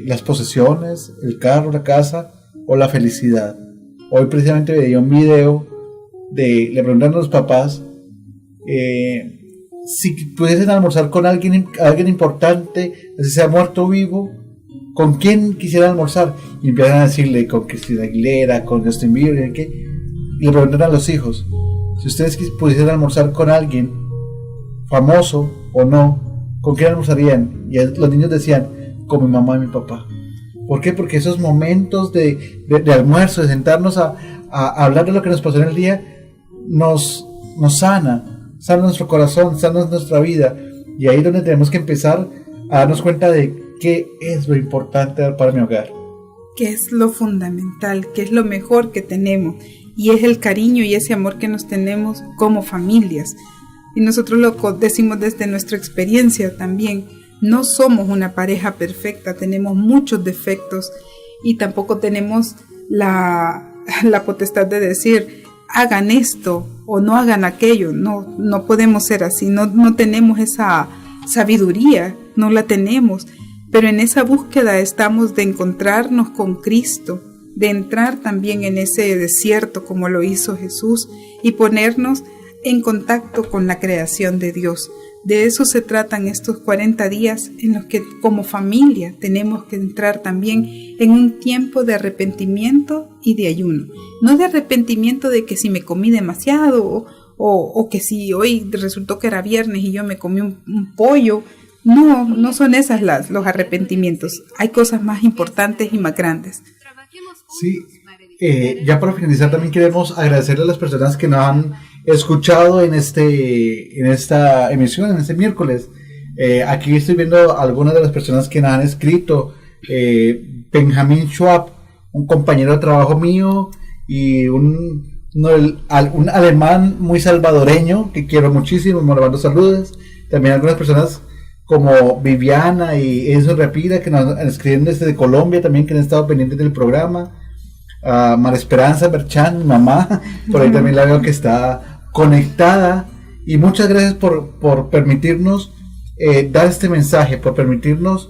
las posesiones, el carro, la casa o la felicidad. Hoy precisamente veía un video le preguntaron a los papás si pudiesen almorzar con alguien importante, si sea muerto o vivo, ¿con quién quisieran almorzar? Y empiezan a decirle con Cristina Aguilera, con Justin Bieber, y le preguntan a los hijos, si ustedes pudiesen almorzar con alguien famoso o no, ¿con quién almorzarían? Y los niños decían, con mi mamá y mi papá. ¿Por qué? Porque esos momentos de almuerzo, de sentarnos a hablar de lo que nos pasó en el día, nos nos sana nuestro corazón, sana nuestra vida. Y ahí es donde tenemos que empezar a darnos cuenta de qué es lo importante para mi hogar. ¿Qué es lo fundamental? ¿Qué es lo mejor que tenemos? Y es el cariño y ese amor que nos tenemos como familias. Y nosotros lo decimos desde nuestra experiencia también. No somos una pareja perfecta, tenemos muchos defectos y tampoco tenemos la potestad de decir hagan esto o no hagan aquello. No podemos ser así, no tenemos esa sabiduría, no la tenemos. Pero en esa búsqueda estamos de encontrarnos con Cristo, de entrar también en ese desierto como lo hizo Jesús y ponernos en contacto con la creación de Dios. De eso se tratan estos 40 días en los que como familia tenemos que entrar también en un tiempo de arrepentimiento y de ayuno. No de arrepentimiento de que si me comí demasiado o que si hoy resultó que era viernes y yo me comí un pollo. No son esas los arrepentimientos. Hay cosas más importantes y más grandes. Sí, ya para finalizar también queremos agradecerle a las personas que nos han escuchado en esta emisión, en este miércoles. Aquí estoy viendo algunas de las personas que nos han escrito. Benjamín Schwab, un compañero de trabajo mío, y un alemán muy salvadoreño que quiero muchísimo, me mando saludos. También algunas personas como Viviana y Enzo Rapida que nos escriben desde Colombia también, que han estado pendientes del programa. María Esperanza Berchan, mi mamá, por ahí también la veo que está conectada. Y muchas gracias por permitirnos dar este mensaje, por permitirnos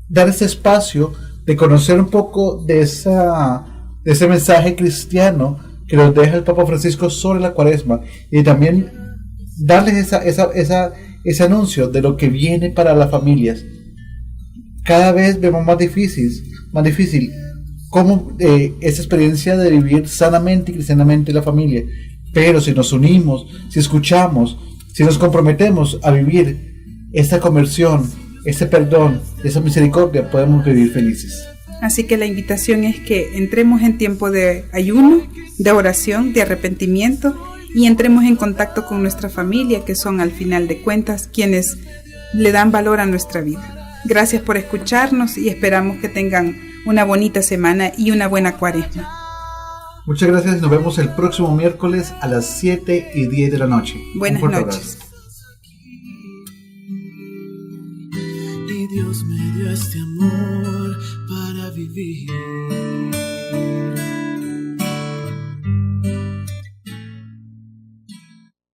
dar este espacio de conocer un poco de ese mensaje cristiano que nos deja el Papa Francisco sobre la Cuaresma, y también darles ese anuncio de lo que viene para las familias. Cada vez vemos más difícil cómo esa experiencia de vivir sanamente y cristianamente la familia, pero si nos unimos, si escuchamos, si nos comprometemos a vivir esta conversión, este perdón, esa misericordia, podemos vivir felices. Así que la invitación es que entremos en tiempo de ayuno, de oración, de arrepentimiento, y entremos en contacto con nuestra familia, que son al final de cuentas quienes le dan valor a nuestra vida. Gracias por escucharnos y esperamos que tengan una bonita semana y una buena Cuaresma. Muchas gracias, nos vemos el próximo miércoles a las 7:10 de la noche. Buenas noches. Y Dios me dio este amor para vivir.